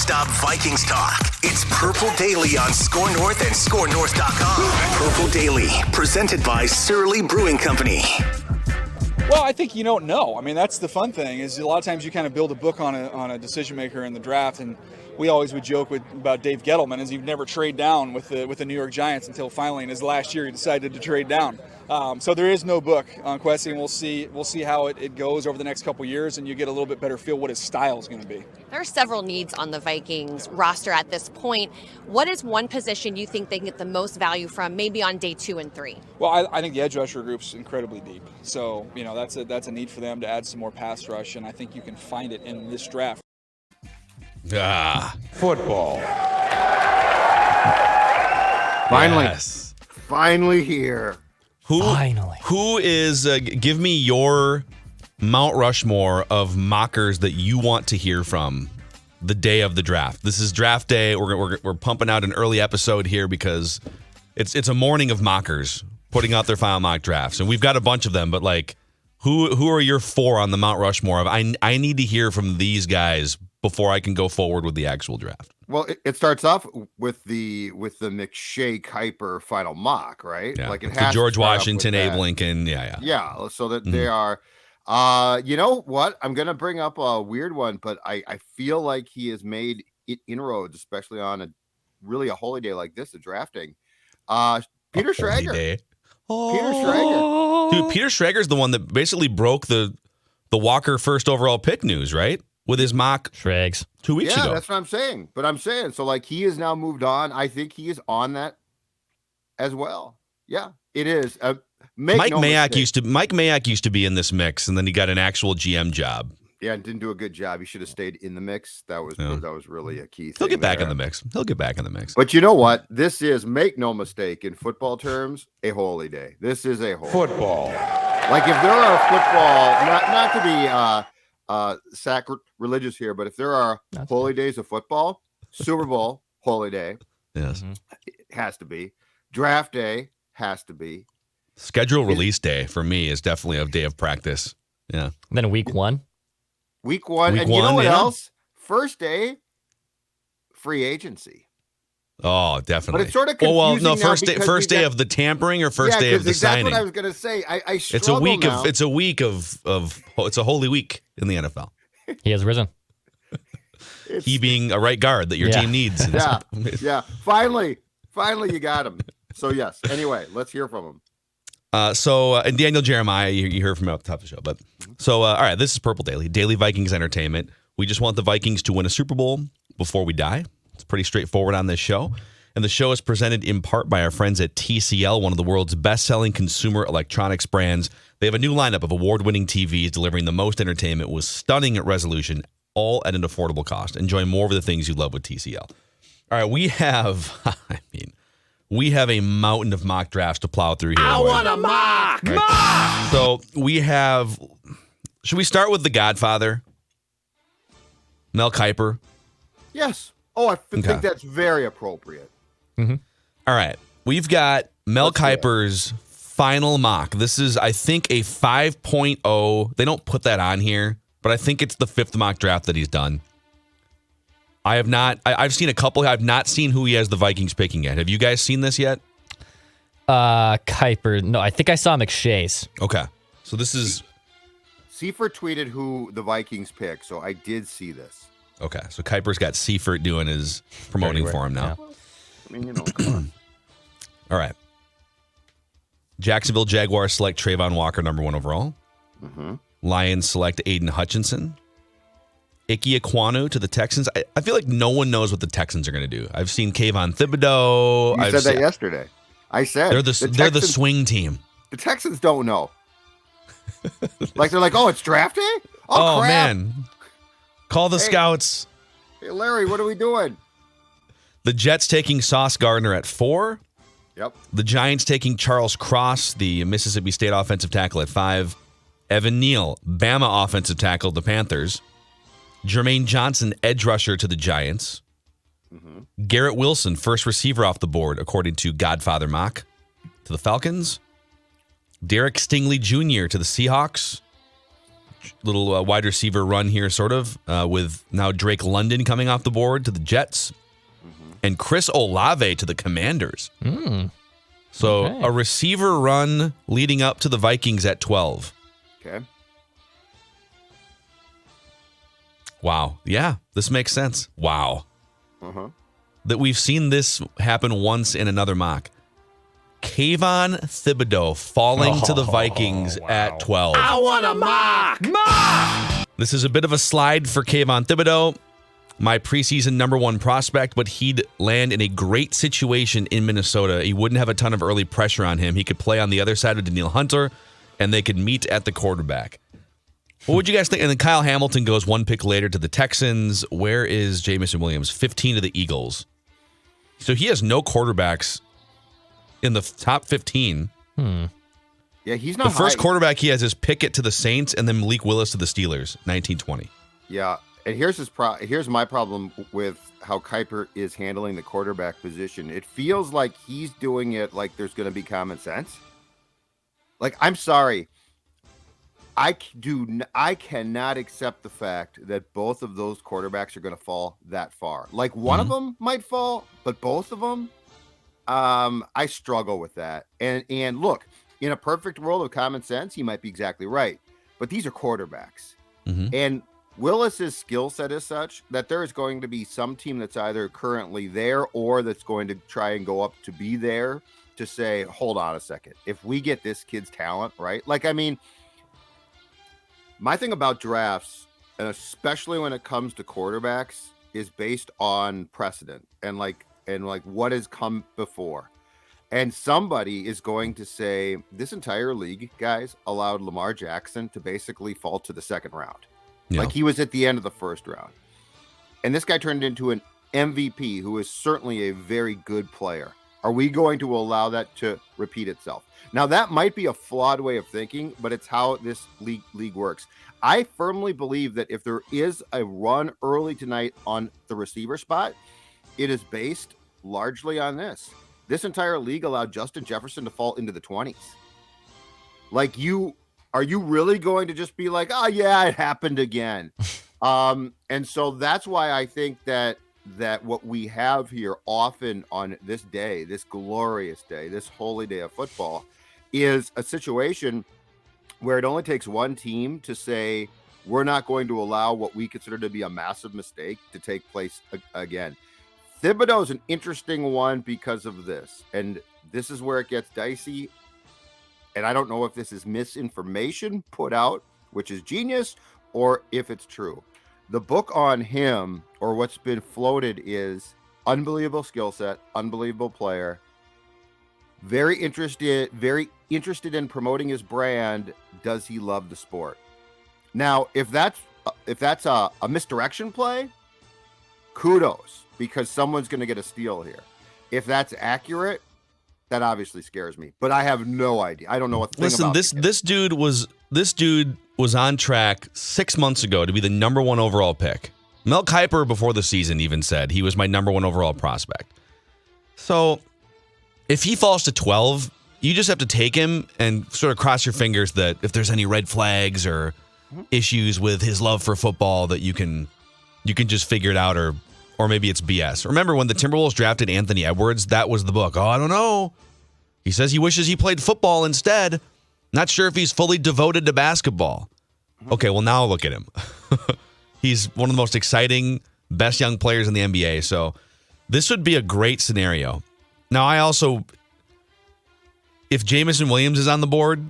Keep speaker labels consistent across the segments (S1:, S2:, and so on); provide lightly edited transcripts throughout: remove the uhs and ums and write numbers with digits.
S1: nonstop Vikings talk. It's Purple Daily on Score North and ScoreNorth.com. Purple Daily, presented by Surly Brewing Company.
S2: Well, I think you don't know. I mean, that's the fun thing is a lot of times you kind of build a book on a decision maker in the draft, and we always would joke about Dave Gettleman is he'd never trade down with the New York Giants until finally in his last year he decided to trade down. So there is no book on Kwesi, and we'll see how it goes over the next couple years, and you get a little bit better feel what his style is going to be.
S3: There are several needs on the Vikings roster at this point. What is one position you think they can get the most value from, maybe on day 2 and 3?
S2: Well, I think the edge rusher group's incredibly deep. So, that's a need for them to add some more pass rush, and I think you can find it in this draft.
S4: Football.
S5: Finally.
S6: Yes.
S5: Finally here.
S6: Who is, give me your Mount Rushmore of mockers that you want to hear from the day of the draft. This is draft day. We're pumping out an early episode here because it's a morning of mockers putting out their final mock drafts. And we've got a bunch of them, but who are your 4 on the Mount Rushmore of I need to hear from these guys before I can go forward with the actual draft?
S5: Well, it starts off with the McShay Kiper final mock, right?
S6: Yeah.
S5: Like it
S6: the
S5: has
S6: George
S5: to start
S6: Washington, Abe Lincoln. Yeah.
S5: Yeah. So that they are. You know what? I'm gonna bring up a weird one, but I feel like he has made inroads, especially on a holy day like this, the drafting. Peter Schrager. Peter Schrager.
S6: Dude, Peter Schrager's the one that basically broke the Walker first overall pick news, right? With his mock
S7: Schrags
S6: 2 weeks ago.
S5: Yeah, that's what I'm saying. But I'm saying, so he has now moved on. I think he is on that as well. Yeah, it is.
S6: Mike Mayock used to be in this mix, and then he got an actual GM job.
S5: Yeah, and didn't do a good job. He should have stayed in the mix. That was really a key thing.
S6: He'll get back in the mix.
S5: But you know what? This is, make no mistake, in football terms, a holy day. This is a holy
S4: Football.
S5: Like if there are football, not to be sacrilegious here, but if there are holy days of football, Super Bowl, holy day.
S6: Yes.
S5: It has to be. Draft day has to be.
S6: Schedule release day for me is definitely a day of practice. Yeah.
S7: And then week 1.
S5: Week 1. And you know what else? First day, free agency.
S6: Oh, definitely.
S5: But it's sort of confusing.
S6: First day of the tampering or first day of the signing?
S5: That's what I was going to say. I struggle
S6: it's a week of it's a holy week in the NFL.
S7: He has risen.
S6: He being a right guard that your team needs.
S5: Yeah. Finally you got him. So yes. Anyway, let's hear from him.
S6: And Daniel Jeremiah, you heard from him at the top of the show. But all right, this is Purple Daily Vikings entertainment. We just want the Vikings to win a Super Bowl before we die. It's pretty straightforward on this show. And the show is presented in part by our friends at TCL, one of the world's best-selling consumer electronics brands. They have a new lineup of award-winning TVs delivering the most entertainment with stunning resolution, all at an affordable cost. Enjoy more of the things you love with TCL. All right, we have a mountain of mock drafts to plow through here.
S4: I want a mock!
S6: Right.
S4: Mock!
S6: So we have, should we start with The Godfather? Mel Kiper?
S5: Yes. Oh, I think that's very appropriate.
S7: Mm-hmm.
S6: All right. We've got Mel Kiper's final mock. This is, I think, a 5.0. They don't put that on here, but I think it's the 5th mock draft that he's done. I've seen a couple. I've not seen who he has the Vikings picking yet. Have you guys seen this yet?
S7: Kiper. No, I think I saw McShay's.
S6: Okay. So this is...
S5: Seifert tweeted who the Vikings pick, so I did see this.
S6: Okay. So Kiper's got Seifert doing his promoting for him now.
S5: Yeah. I mean, come on.
S6: All right. Jacksonville Jaguars select Trayvon Walker, number 1 overall.
S5: Mm-hmm.
S6: Lions select Aiden Hutchinson. Ike Ekwonu to the Texans. I feel like no one knows what the Texans are going to do. I've seen Kayvon Thibodeau.
S5: You said that yesterday. I said
S6: they're the swing team.
S5: The Texans don't know. They're like, oh, it's draft day?
S6: Oh
S5: crap.
S6: Man. Call the scouts.
S5: Hey, Larry, what are we doing?
S6: The Jets taking Sauce Gardner at 4.
S5: Yep.
S6: The Giants taking Charles Cross, the Mississippi State offensive tackle, at 5. Evan Neal, Bama offensive tackle, the Panthers. Jermaine Johnson, edge rusher to the Giants. Mm-hmm. Garrett Wilson, first receiver off the board, according to Godfather Mock, to the Falcons. Derek Stingley Jr. to the Seahawks. wide receiver run here, sort of, with now Drake London coming off the board to the Jets and Chris Olave to the Commanders. So
S7: Okay.
S6: a receiver run leading up to the Vikings at 12.
S5: Okay.
S6: Wow. Yeah, this makes sense. Wow.
S5: Uh-huh.
S6: That we've seen this happen once in another mock. Kayvon Thibodeau falling to the Vikings at 12.
S1: I want a mock.
S6: This is a bit of a slide for Kayvon Thibodeau, my preseason number 1 prospect, but he'd land in a great situation in Minnesota. He wouldn't have a ton of early pressure on him. He could play on the other side of Daniil Hunter, and they could meet at the quarterback. What would you guys think? And then Kyle Hamilton goes 1 pick later to the Texans. Where is Jamison Williams? 15 to the Eagles. So he has no quarterbacks in the top 15.
S5: Yeah, he's not
S6: The first
S5: high.
S6: quarterback he has is Pickett to the Saints and then Malik Willis to the Steelers, 1920.
S5: Yeah, and here's my problem with how Kiper is handling the quarterback position. It feels like he's doing it like there's going to be common sense. Like, I'm sorry, I cannot accept the fact that both of those quarterbacks are going to fall that far. Like, one of them might fall, but both of them, I struggle with that. And look, in a perfect world of common sense, he might be exactly right. But these are quarterbacks. And Willis's skill set is such that there is going to be some team that's either currently there or that's going to try and go up to be there to say, hold on a second. If we get this kid's talent, right? Like, I mean, my thing about drafts, and especially when it comes to quarterbacks, is based on precedent and what has come before. And somebody is going to say this entire league, guys, allowed Lamar Jackson to basically fall to the second round.
S6: Yeah.
S5: Like, he was at the end of the first round. And this guy turned into an MVP who is certainly a very good player. Are we going to allow that to repeat itself? Now, that might be a flawed way of thinking, but it's how this league works. I firmly believe that if there is a run early tonight on the receiver spot, it is based largely on this. This entire league allowed Justin Jefferson to fall into the 20s. Like, are you really going to just be like, oh yeah, it happened again? And so that's why I think that what we have here often on this day, this glorious day, this holy day of football, is a situation where it only takes one team to say, we're not going to allow what we consider to be a massive mistake to take place again. Thibodeau is an interesting one because of this, and this is where it gets dicey. And I don't know if this is misinformation put out, which is genius, or if it's true. The book on him, or what's been floated, is unbelievable skill set, unbelievable player, very interested in promoting his brand. Does he love the sport? Now, if that's a misdirection play, kudos, because someone's going to get a steal here. If that's accurate, that obviously scares me. But I have no idea. I don't know what to think
S6: Listen,
S5: about
S6: this dude was on track 6 months ago to be the number 1 overall pick. Mel Kiper before the season even said he was my number 1 overall prospect. So if he falls to 12, you just have to take him and sort of cross your fingers that if there's any red flags or issues with his love for football, that you can just figure it out, or maybe it's BS. Remember when the Timberwolves drafted Anthony Edwards? That was the book. Oh, I don't know. He says he wishes he played football instead. Not sure if he's fully devoted to basketball. Okay, well, now look at him. He's one of the most exciting, best young players in the NBA. So this would be a great scenario. Now, if Jamison Williams is on the board,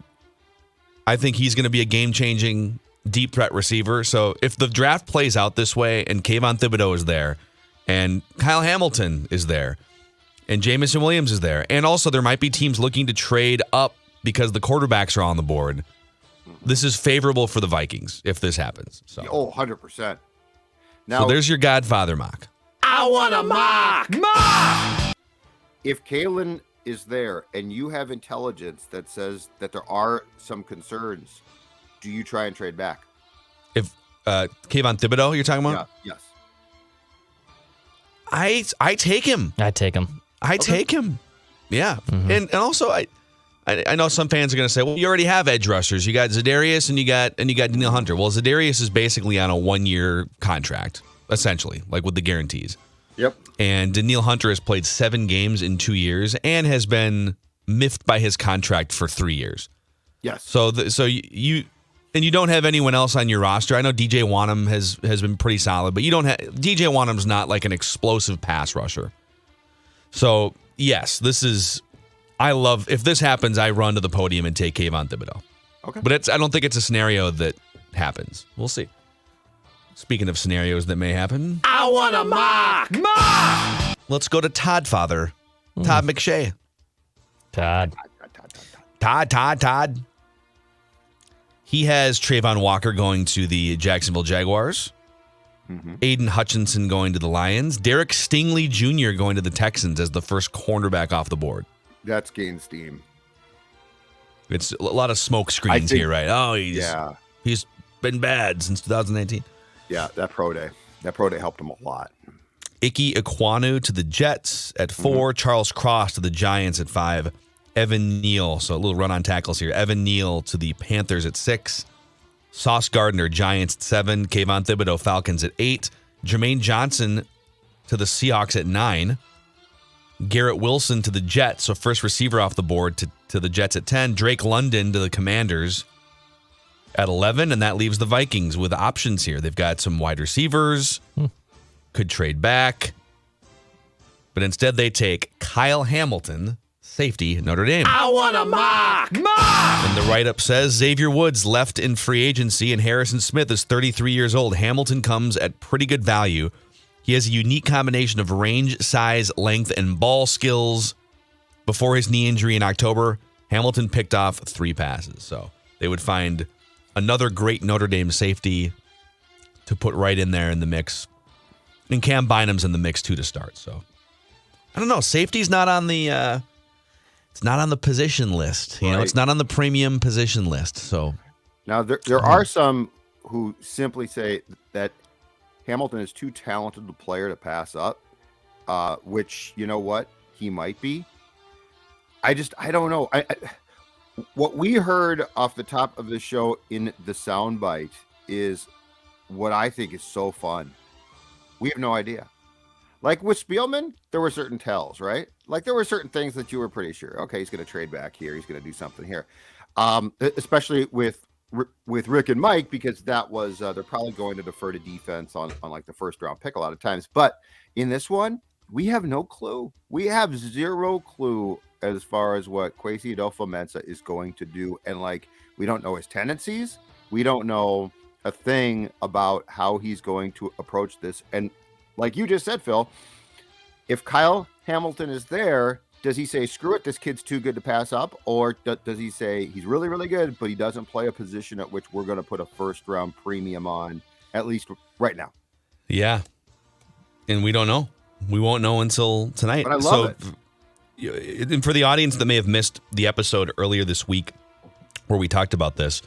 S6: I think he's going to be a game-changing deep threat receiver. So if the draft plays out this way and Kayvon Thibodeau is there and Kyle Hamilton is there and Jamison Williams is there, and also there might be teams looking to trade up because the quarterbacks are on the board, this is favorable for the Vikings if this happens. So.
S5: Oh, 100%. Now,
S6: So there's your Godfather mock.
S1: I want a mock.
S5: if Kalen is there and you have intelligence that says that there are some concerns, do you try and trade back?
S6: If Kayvon Thibodeau you're talking about?
S5: Yeah, yes.
S6: I take him.
S7: I'd take him.
S6: I take him. Yeah. And also I know some fans are going to say, well, you already have edge rushers. You got Zadarius and you got Danielle Hunter. Well, Zadarius is basically on a 1-year contract, essentially, like with the guarantees.
S5: Yep.
S6: And Danielle Hunter has played 7 games in 2 years and has been miffed by his contract for 3 years.
S5: Yes.
S6: So you don't have anyone else on your roster. I know DJ Wanham has been pretty solid, but you don't have DJ Wanham's not like an explosive pass rusher. So yes, if this happens, I run to the podium and take Kayvon Thibodeau.
S5: Okay.
S6: But I don't think it's a scenario that happens. We'll see. Speaking of scenarios that may happen,
S1: I want a mock.
S6: let's go to Todd Father, Todd McShay.
S7: Todd.
S6: Todd. He has Trayvon Walker going to the Jacksonville Jaguars. Aiden Hutchinson going to the Lions. Derek Stingley Jr. going to the Texans as the first cornerback off the board.
S5: That's gained steam.
S6: It's a lot of smoke screens here, right? Oh, he's been bad since 2019.
S5: Yeah, that pro day helped him a lot.
S6: Ike Ekwonu to the Jets at 4. Charles Cross to the Giants at 5. Evan Neal, so a little run on tackles here. Evan Neal to the Panthers at 6. Sauce Gardner, Giants at 7. Kayvon Thibodeau, Falcons at 8. Jermaine Johnson to the Seahawks at 9. Garrett Wilson to the Jets, so first receiver off the board to the Jets at 10. Drake London to the Commanders at 11, and that leaves the Vikings with options here. They've got some wide receivers, could trade back, but instead they take Kyle Hamilton, safety, Notre Dame.
S1: I want a mock.
S6: And the write-up says Xavier Woods left in free agency and Harrison Smith is 33 years old. Hamilton comes at pretty good value. He has a unique combination of range, size, length, and ball skills. Before his knee injury in October, Hamilton picked off 3 passes. So they would find another great Notre Dame safety to put right in there in the mix. And Cam Bynum's in the mix too to start. So I don't know. Safety's not on the it's not on the position list. You know, it's not on the premium position list. So
S5: now there are some who simply say that Hamilton is too talented a player to pass up, which, you know what, he might be. I don't know. What we heard off the top of the show in the soundbite is what I think is so fun. We have no idea. Like with Spielman, there were certain tells, right? Like there were certain things that you were pretty sure. Okay, he's going to trade back here. He's going to do something here. Especially with Rick and Mike, because that was they're probably going to defer to defense on like the first round pick a lot of times. But in this one, we have no clue. We have zero clue as far as what Kwesi Adolfo-Mensah is going to do. And like, we don't know his tendencies. We don't know a thing about how he's going to approach this. And like you just said, Phil, if Kyle Hamilton is there, does he say, screw it, this kid's too good to pass up? Or does he say he's really, really good, but he doesn't play a position at which we're going to put a first-round premium on, at least right now?
S6: Yeah. And we don't know. We won't know until tonight.
S5: But I love
S6: it. And for the audience that may have missed the episode earlier this week where we talked about this,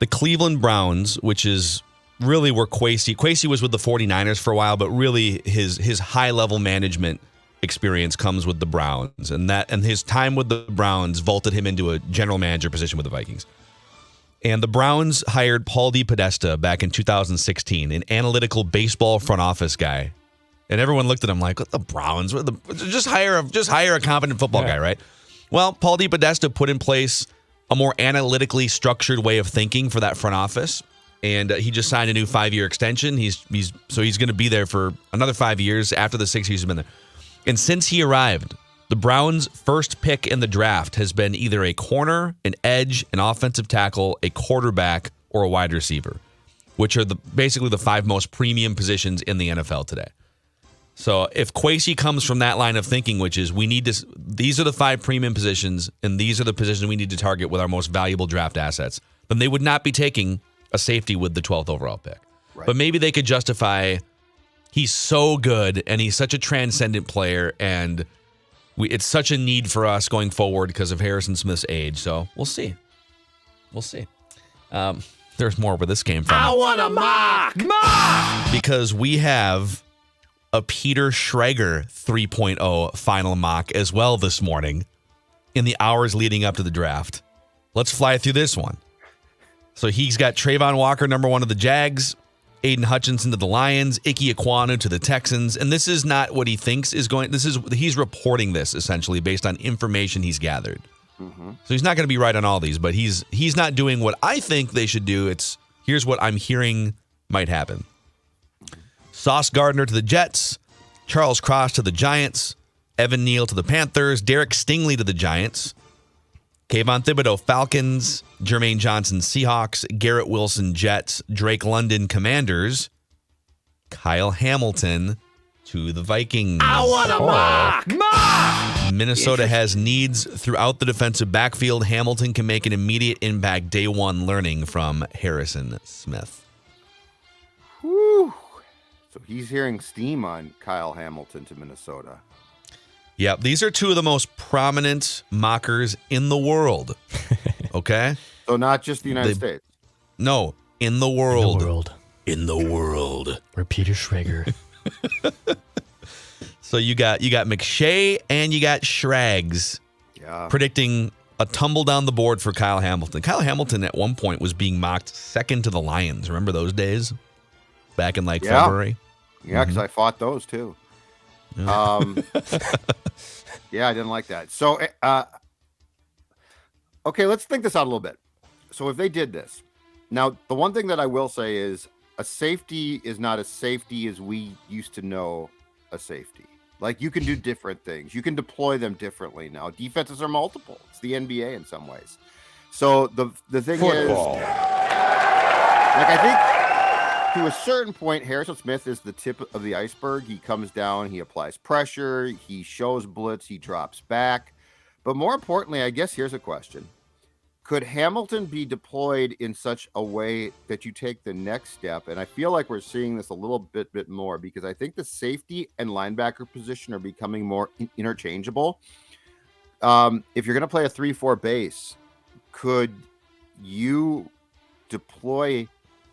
S6: the Cleveland Browns, which is really where Kwesi was with the 49ers for a while, but really his high-level management experience comes with the Browns, and his time with the Browns vaulted him into a general manager position with the Vikings. And the Browns hired Paul DePodesta back in 2016, an analytical baseball front office guy. And everyone looked at him like, what the Browns? Just hire a competent football guy, right? Well, Paul DePodesta put in place a more analytically structured way of thinking for that front office. And he just signed a new 5-year extension. He's going to be there for another 5 years after the 6 years he's been there. And since he arrived, the Browns' first pick in the draft has been either a corner, an edge, an offensive tackle, a quarterback, or a wide receiver, which are basically the 5 most premium positions in the NFL today. So if Kwesi comes from that line of thinking, which is these are the 5 premium positions, and these are the positions we need to target with our most valuable draft assets, then they would not be taking a safety with the 12th overall pick. Right. But maybe they could justify he's so good and he's such a transcendent player, and it's such a need for us going forward because of Harrison Smith's age. So we'll see. There's more where this came from.
S1: I want a mock!
S6: Because we have a Peter Schrager 3.0 final mock as well this morning. in the hours leading up to the draft. Let's fly through this one. So he's got Trayvon Walker, number 1 to the Jags, Aiden Hutchinson to the Lions, Ike Ekwonu to the Texans, and this is not what he thinks is going. He's reporting this essentially based on information he's gathered. So he's not going to be right on all these, but he's not doing what I think they should do. Here's what I'm hearing might happen. Sauce Gardner to the Jets, Charles Cross to the Giants, Evan Neal to the Panthers, Derek Stingley to the Giants, Kayvon Thibodeau Falcons, Jermaine Johnson Seahawks, Garrett Wilson Jets, Drake London Commanders, Kyle Hamilton to the Vikings.
S1: I want a mock!
S6: Minnesota has needs throughout the defensive backfield. Hamilton can make an immediate impact day one, learning from Harrison Smith.
S5: Whew. So he's hearing steam on Kyle Hamilton to Minnesota.
S6: Yeah, these are two of the most prominent mockers in the world. Okay?
S5: So not just the United States.
S6: No, in the world.
S7: In the world.
S6: In the world.
S7: We're Peter Schrager.
S6: So you got McShay and you got Schrags predicting a tumble down the board for Kyle Hamilton. Kyle Hamilton at one point was being mocked second to the Lions. Remember those days? Back in February?
S5: Yeah, because I fought those too. Yeah, I didn't like that. So, okay, let's think this out a little bit. So if they did this, now the one thing that I will say is a safety is not as safety as we used to know a safety. Like, you can do different things. You can deploy them differently now. Defenses are multiple. It's the NBA in some ways. So the thing
S1: Football.
S5: is, like, I think to a certain point, Harrison Smith is the tip of the iceberg. He comes down, he applies pressure, he shows blitz, he drops back. But more importantly, I guess here's a question. Could Hamilton be deployed in such a way that you take the next step? And I feel like we're seeing this a little bit more because I think the safety and linebacker position are becoming more interchangeable. If you're going to play a 3-4 base, could you deploy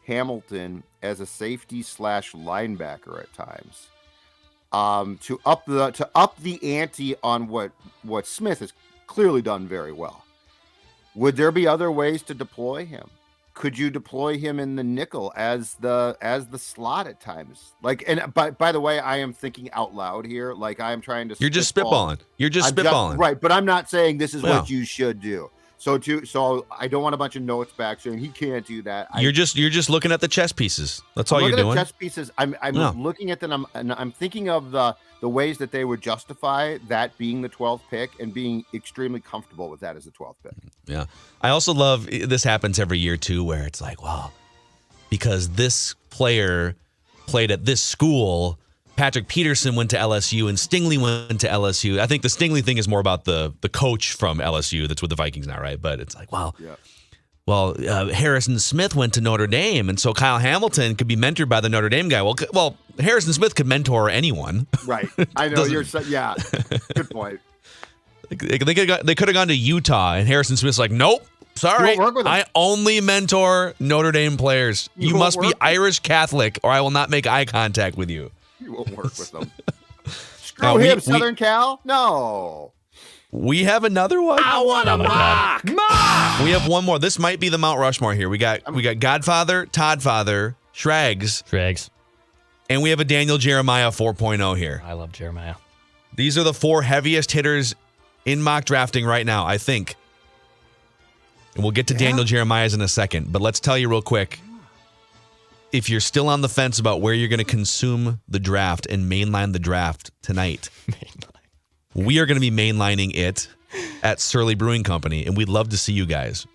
S5: Hamilton as a safety / linebacker at times to up the ante on what Smith has clearly done very well? Would there be other ways to deploy him? Could you deploy him in the nickel as the slot at times? Like, and by the way, I am thinking out loud here. Like, I am trying to.
S6: You're just spitballing. You're just spitballing,
S5: right? But I'm not saying this is what you should do. So I don't want a bunch of notes back saying he can't do that.
S6: You're just looking at the chess pieces. That's all you're doing.
S5: Chess pieces. I'm looking at them. I'm thinking of the ways that they would justify that being the 12th pick and being extremely comfortable with that as the 12th pick.
S6: Yeah. I also love this happens every year too, where it's like, well, because this player played at this school, Patrick Peterson went to LSU and Stingley went to LSU. I think the Stingley thing is more about the coach from LSU that's with the Vikings now, right? But it's like, Harrison Smith went to Notre Dame, and so Kyle Hamilton could be mentored by the Notre Dame guy. Well, Harrison Smith could mentor anyone.
S5: Right. I know yeah. Good point.
S6: They could have gone to Utah, and Harrison Smith's like, nope. Sorry, I only mentor Notre Dame players. You must be Irish Catholic, or I will not make eye contact with you.
S5: You won't work with them. Screw him, Southern Cal. No.
S6: We have another one.
S1: I want a mock.
S6: We have one more. This might be the Mount Rushmore here. We got Godfather, Toddfather, Schrags, and we have a Daniel Jeremiah 4.0 here.
S7: I love Jeremiah.
S6: These are the 4 heaviest hitters in mock drafting right now, I think. And we'll get to Daniel Jeremiah's in a second, but let's tell you real quick. If you're still on the fence about where you're going to consume the draft and mainline the draft tonight, we are going to be mainlining it at Surly Brewing Company, and we'd love to see you guys.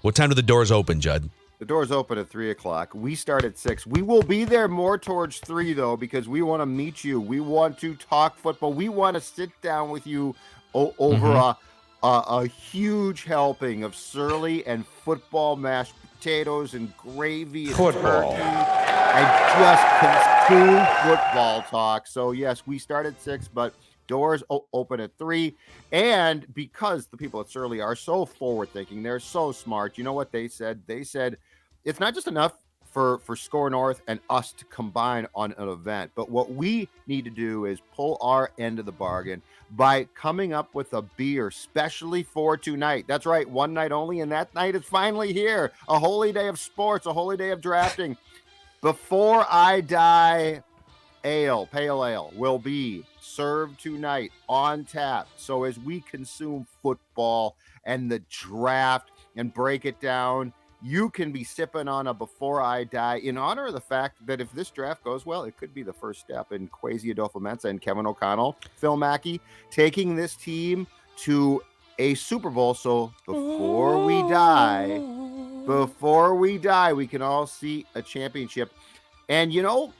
S6: What time do the doors open, Judd?
S5: The doors open at 3:00. We start at 6. We will be there more towards 3, though, because we want to meet you. We want to talk football. We want to sit down with you over a huge helping of Surly and football mashed potatoes and gravy and
S1: Football.
S5: turkey and just consume football talk. So yes, we start at 6, but doors open at 3. And because the people at Surly are so forward thinking, they're so smart. You know what they said? They said it's not just enough for Score North and us to combine on an event. But what we need to do is pull our end of the bargain by coming up with a beer specially for tonight. That's right, one night only, and that night is finally here. A holy day of sports, a holy day of drafting. Before I Die ale, pale ale, will be served tonight on tap. So as we consume football and the draft and break it down, you can be sipping on a Before I Die in honor of the fact that if this draft goes well, it could be the first step in Kwesi Adolfo-Mensah and Kevin O'Connell, Phil Mackey, taking this team to a Super Bowl. So before we die, we can all see a championship. And you know,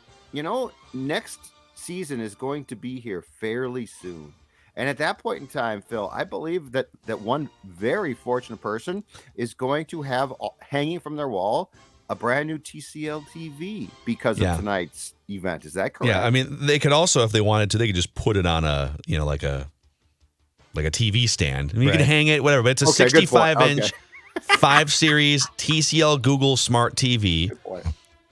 S5: next season is going to be here fairly soon. And at that point in time, Phil, I believe that one very fortunate person is going to have hanging from their wall a brand new TCL TV because of tonight's event. Is that correct?
S6: Yeah, I mean, they could also, if they wanted to, they could just put it on a, like a TV stand. I mean, you could hang it, whatever. But it's a 65-inch 5 Series TCL Google Smart TV.
S5: Good point.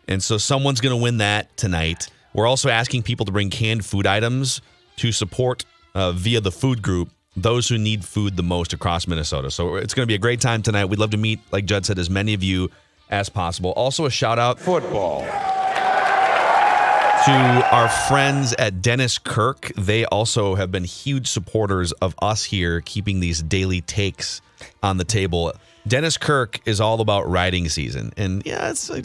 S6: And so someone's going to win that tonight. We're also asking people to bring canned food items to support via the food group those who need food the most across Minnesota. So it's going to be a great time tonight. We'd love to meet, like Judd said, as many of you as possible. Also a shout out
S4: Football.
S6: to our friends at Dennis Kirk. They also have been huge supporters of us here, keeping these daily takes on the table. Dennis Kirk is all about riding season, and it's I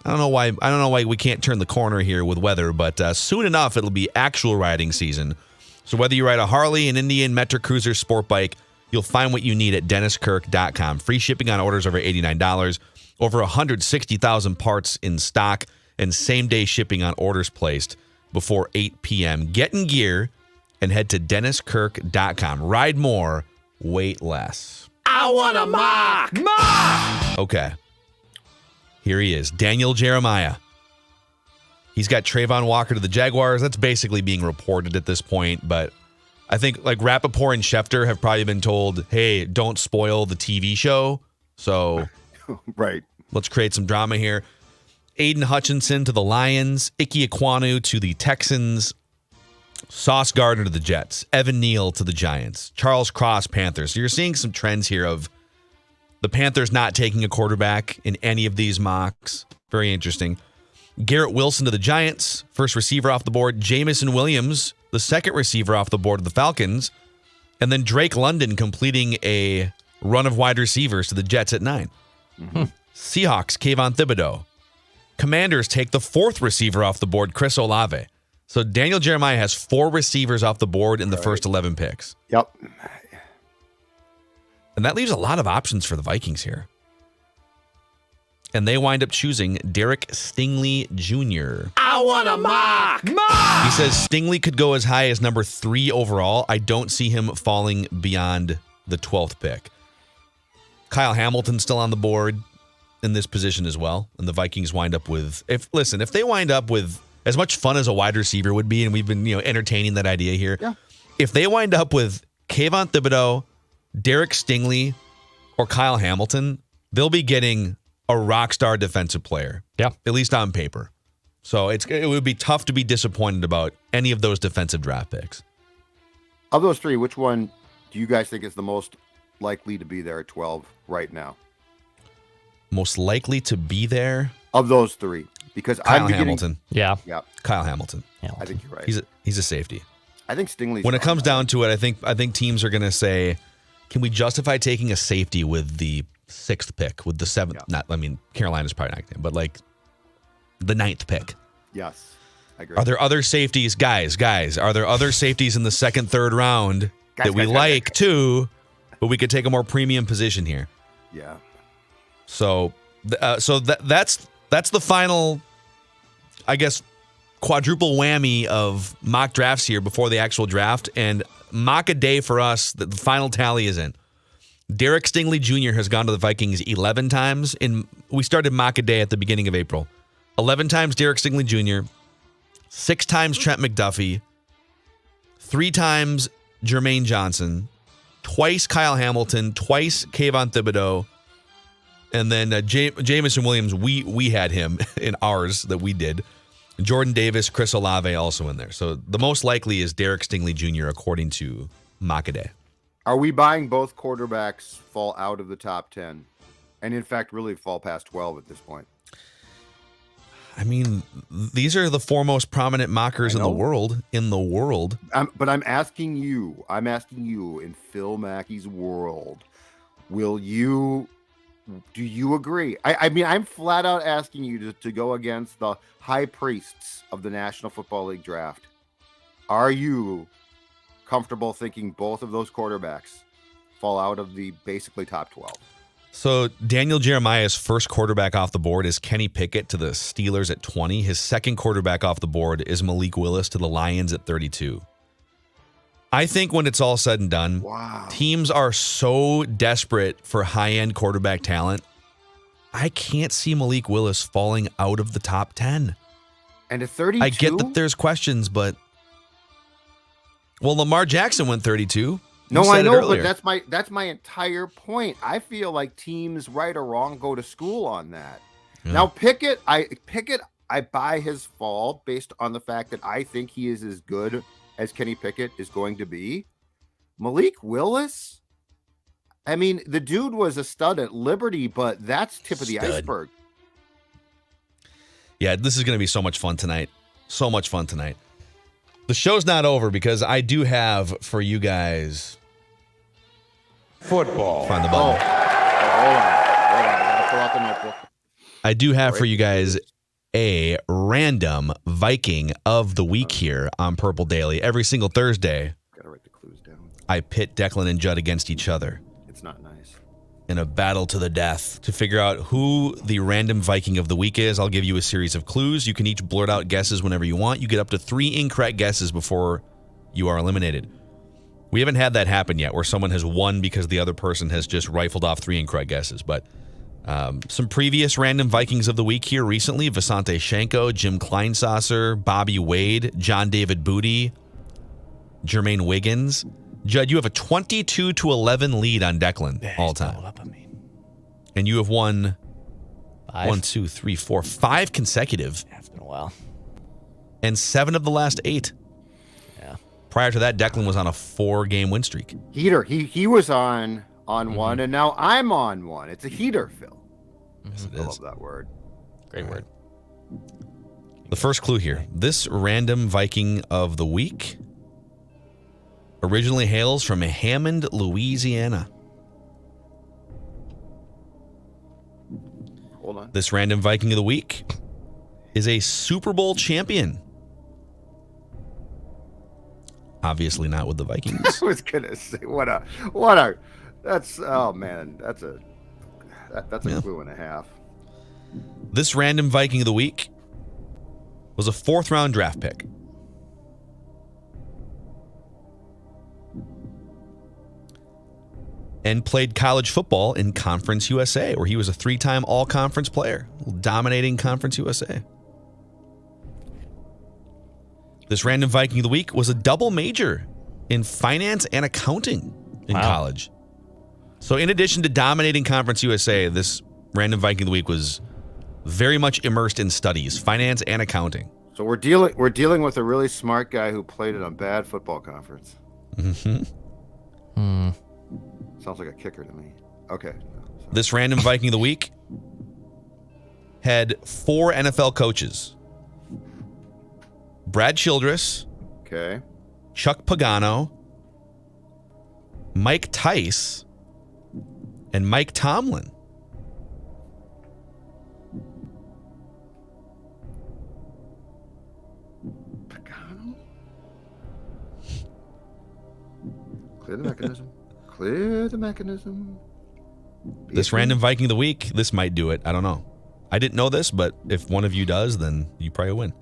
S6: don't know why we can't turn the corner here with weather, but soon enough it'll be actual riding season. So whether you ride a Harley, an Indian, Metro Cruiser, sport bike, you'll find what you need at DennisKirk.com. Free shipping on orders over $89, over 160,000 parts in stock, and same-day shipping on orders placed before 8 p.m. Get in gear and head to DennisKirk.com. Ride more, wait less.
S4: I want a mock!
S6: Okay. Here he is, Daniel Jeremiah. He's got Trayvon Walker to the Jaguars. That's basically being reported at this point, but I think like Rappaport and Schefter have probably been told, hey, don't spoil the TV show. So
S5: right.
S6: Let's create some drama here. Aiden Hutchinson to the Lions, Ike Ekwonu to the Texans, Sauce Gardner to the Jets, Evan Neal to the Giants, Charles Cross, Panthers. So you're seeing some trends here of the Panthers not taking a quarterback in any of these mocks. Very interesting. Garrett Wilson to the Giants, first receiver off the board. Jamison Williams, the second receiver off the board of the Falcons. And then Drake London completing a run of wide receivers to the Jets at 9.
S5: Mm-hmm.
S6: Seahawks, Kayvon Thibodeau. Commanders take the fourth receiver off the board, Chris Olave. So Daniel Jeremiah has 4 receivers off the board in the first 11 picks.
S5: Yep.
S6: And that leaves a lot of options for the Vikings here. And they wind up choosing Derek Stingley Jr.
S4: I want a mock!
S6: He says Stingley could go as high as number 3 overall. I don't see him falling beyond the 12th pick. Kyle Hamilton's still on the board in this position as well. And the Vikings wind up with, if they wind up with as much fun as a wide receiver would be, and we've been entertaining that idea here.
S5: Yeah.
S6: If they wind up with Kayvon Thibodeau, Derek Stingley, or Kyle Hamilton, they'll be getting a rock star defensive player.
S7: Yeah.
S6: At least on paper. So it would be tough to be disappointed about any of those defensive draft picks.
S5: Of those 3, which one do you guys think is the most likely to be there at 12 right now?
S6: Most likely to be there?
S5: Of those 3. Because
S6: Kyle Hamilton.
S7: Yeah.
S6: Kyle Hamilton.
S5: I think you're right.
S6: He's a safety.
S5: I think Stingley's
S6: when it comes down to it, I think teams are going to say, can we justify taking a safety with the 6th pick, with the 7th? Yeah. Carolina's probably not going to, but like the 9th pick.
S5: Yes, I agree.
S6: Are there other safeties, guys? Are there other safeties in the 2nd, 3rd round that we like too, but we could take a more premium position here?
S5: Yeah.
S6: So that's the final, I guess, quadruple whammy of mock drafts here before the actual draft, and mock a day for us. The final tally is in. Derek Stingley Jr. has gone to the Vikings 11 times. We started mock a day at the beginning of April. 11 times Derek Stingley Jr., 6 times Trent McDuffie, 3 times Jermaine Johnson, twice Kyle Hamilton, twice Kayvon Thibodeau, And then Jamison Williams, we had him in ours that we did. Jordan Davis, Chris Olave also in there. So the most likely is Derek Stingley Jr. according to Mockaday.
S5: Are we buying both quarterbacks fall out of the top 10? And in fact, really fall past 12 at this point?
S6: I mean, these are the four most prominent mockers in the world.
S5: But I'm asking you in Phil Mackey's world, do you agree? I mean, I'm flat out asking you to go against the high priests of the National Football League draft. Are you comfortable thinking both of those quarterbacks fall out of the basically top 12?
S6: So Daniel Jeremiah's first quarterback off the board is Kenny Pickett to the Steelers at 20. His second quarterback off the board is Malik Willis to the Lions at 32. I think when it's all said and done, teams are so desperate for high-end quarterback talent, I can't see Malik Willis falling out of the top 10.
S5: And at 32?
S6: I get that there's questions, but... Well, Lamar Jackson went 32.
S5: No, I know, but that's my entire point. I feel like teams, right or wrong, go to school on that. Yeah. Now, Pickett, I buy his fall based on the fact that I think he is as good as Kenny Pickett is going to be. Malik Willis, I mean, the dude was a stud at Liberty, but that's tip of the iceberg.
S6: Yeah, this is going to be so much fun tonight. So much fun tonight. The show's not over because I do have for you guys
S4: football.
S6: Find the button.
S5: Hold on. I gotta pull out the notebook.
S6: I do have for you guys a random Viking of the week here on Purple Daily. Every single Thursday,
S5: gotta write the clues down.
S6: I pit Declan and Judd against each other.
S5: It's not nice.
S6: In a battle to the death to figure out who the random Viking of the week is. I'll give you a series of clues. You can each blurt out guesses whenever you want. You get up to 3 incorrect guesses before you are eliminated. We haven't had that happen yet where someone has won because the other person has just rifled off 3 incorrect guesses. But some previous random Vikings of the week here recently: Visante Shenko, Jim Kleinsasser, Bobby Wade, John David Booty, Jermaine Wiggins. Judd, you have a 22-11 lead on Declan all time. And you have won 5 consecutive.
S7: Yeah, it's been a while.
S6: And 7 of the last 8.
S7: Yeah.
S6: Prior to that, Declan was on a 4-game win streak.
S5: Heater. He was on one, and now I'm on one. It's a heater, Phil.
S6: Yes, it
S5: I
S6: is.
S5: love that word.
S7: Great word.
S6: The first clue here. This random Viking of the week originally hails from Hammond, Louisiana.
S5: Hold on.
S6: This random Viking of the week is a Super Bowl champion. Obviously not with the Vikings.
S5: I was gonna say that's a clue and a half.
S6: This random Viking of the week was a 4th-round draft pick. And played college football in Conference USA, where he was a 3-time all-conference player, dominating Conference USA. This random Viking of the week was a double major in finance and accounting in college. So in addition to dominating Conference USA, this random Viking of the week was very much immersed in studies, finance and accounting.
S5: So we're dealing with a really smart guy who played in a bad football conference.
S6: Mm-hmm.
S5: Sounds like a kicker to me. Okay.
S6: This random Viking of the week had 4 NFL coaches. Brad Childress.
S5: Okay.
S6: Chuck Pagano. Mike Tice. And Mike Tomlin.
S5: Pagano? Clear the mechanism. Clear the mechanism.
S6: This random Viking of the week, this might do it. I don't know. I didn't know this, but if one of you does, then you probably win.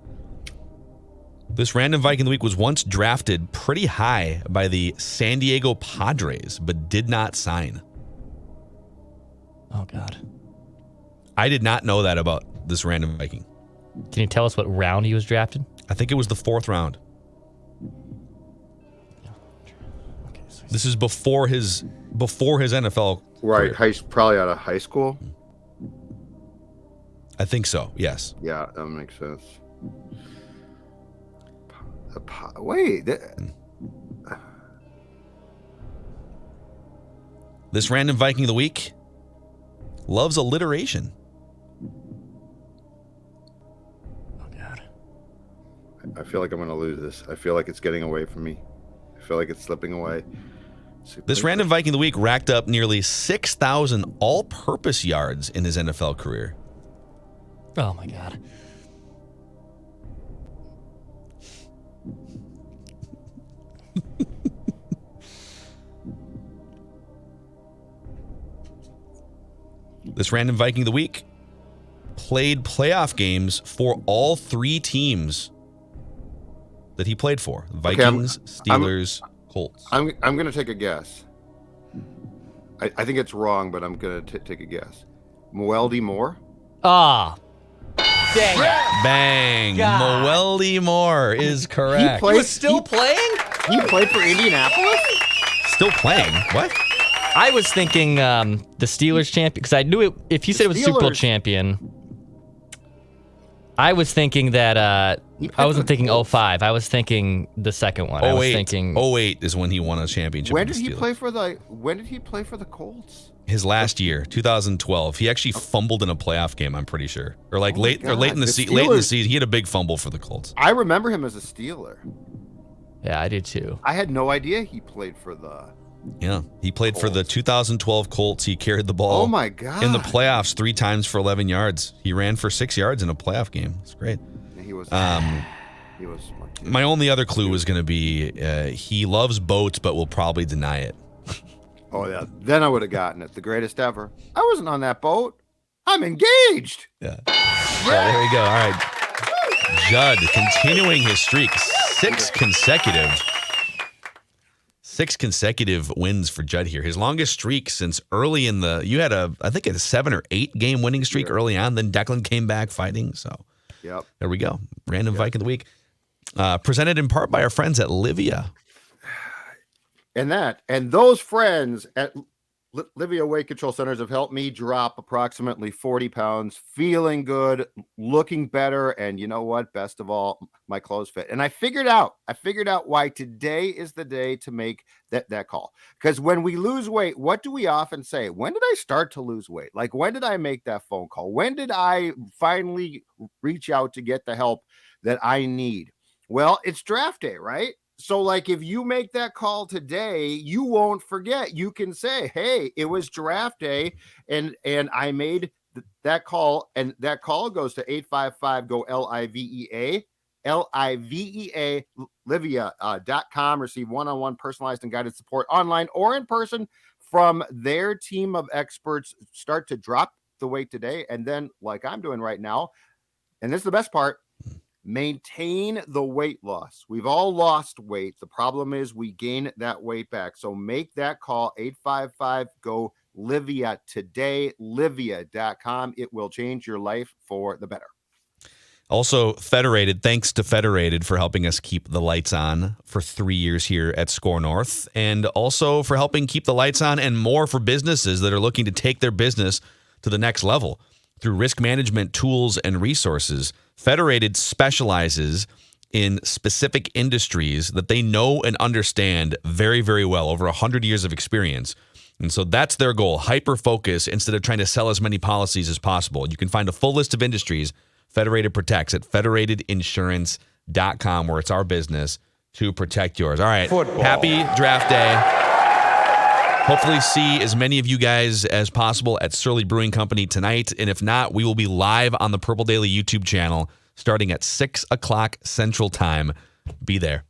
S6: This random Viking of the week was once drafted pretty high by the San Diego Padres, but did not sign.
S7: Oh, God.
S6: I did not know that about this random Viking.
S7: Can you tell us what round he was drafted?
S6: I think it was the 4th round.
S7: Okay, so
S6: This is before his NFL
S5: Right, probably out of high school.
S6: I think so. Yes.
S5: Yeah, that makes sense. Wait.
S6: This random Viking of the week loves alliteration.
S7: Oh, God.
S5: I feel like I'm going to lose this. I feel like it's getting away from me. I feel like it's slipping away.
S6: This random Viking of the week racked up nearly 6,000 all-purpose yards in his NFL career.
S7: Oh, my God.
S6: This random Viking of the week played playoff games for all 3 teams that he played for. Vikings, Steelers, Colts.
S5: I'm going to take a guess. I think it's wrong, but I'm going to take a guess. Moeldy Moore?
S7: Ah. Dang it.
S6: Bang. Moeldy Moore is correct.
S7: He was still playing?
S5: He played for Indianapolis?
S6: Still playing? What?
S7: I was thinking the Steelers champion, because I knew if he said it was Super Bowl champion, I was thinking that I wasn't thinking 05. I was thinking the second one. I was thinking
S6: 08 is when he won a championship.
S5: When did he play for the Colts?
S6: His last year, 2012. He actually fumbled in a playoff game, I'm pretty sure. Or like late in the season, he had a big fumble for the Colts.
S5: I remember him as a Steeler.
S7: Yeah, I did too.
S5: I had no idea he played for the
S6: Yeah, he played for the 2012 Colts. He carried the ball.
S5: Oh my God.
S6: In the playoffs 3 times for 11 yards. He ran for 6 yards in a playoff game. It's great.
S5: He was
S6: my only other clue was going to be he loves boats but will probably deny it.
S5: Oh yeah, then I would have gotten it. The greatest ever. I wasn't on that boat. I'm engaged.
S6: Yeah. So there you go. All right. Judd continuing his streak. 6 consecutive wins for Judd here. His longest streak since early in you had I think a 7 or 8 game winning streak early on. Then Declan came back fighting. So
S5: yep.
S6: There we go. Random Viking of the week. Presented in part by our friends at Livia.
S5: And those friends at Livia Weight Control Centers have helped me drop approximately 40 pounds, feeling good, looking better, and you know what? Best of all, my clothes fit. And I figured out why today is the day to make that call. Because when we lose weight, what do we often say? When did I start to lose weight? Like, when did I make that phone call? When did I finally reach out to get the help that I need? Well, it's draft day, right? So, like, if you make that call today, you won't forget. You can say, hey, it was draft day, and I made that call, and that call goes to 855-GO-LIVEA, LIVEA, Livia.com. Receive one-on-one personalized and guided support online or in person from their team of experts. Start to drop the weight today, and then, like I'm doing right now, and this is the best part, maintain the weight loss. We've all lost weight. The problem is we gain that weight back. So make that call, 855-GO-LIVIA today, Livia.com. It will change your life for the better.
S6: Also, Federated, thanks to Federated for helping us keep the lights on for 3 years here at Score North, and also for helping keep the lights on and more for businesses that are looking to take their business to the next level. Through risk management tools and resources, Federated specializes in specific industries that they know and understand very, very well, over 100 years of experience. And so that's their goal, hyper-focus instead of trying to sell as many policies as possible. You can find a full list of industries Federated protects at federatedinsurance.com, where it's our business to protect yours. All right, Happy draft day. Hopefully see as many of you guys as possible at Surly Brewing Company tonight. And if not, we will be live on the Purple Daily YouTube channel starting at 6 o'clock Central Time. Be there.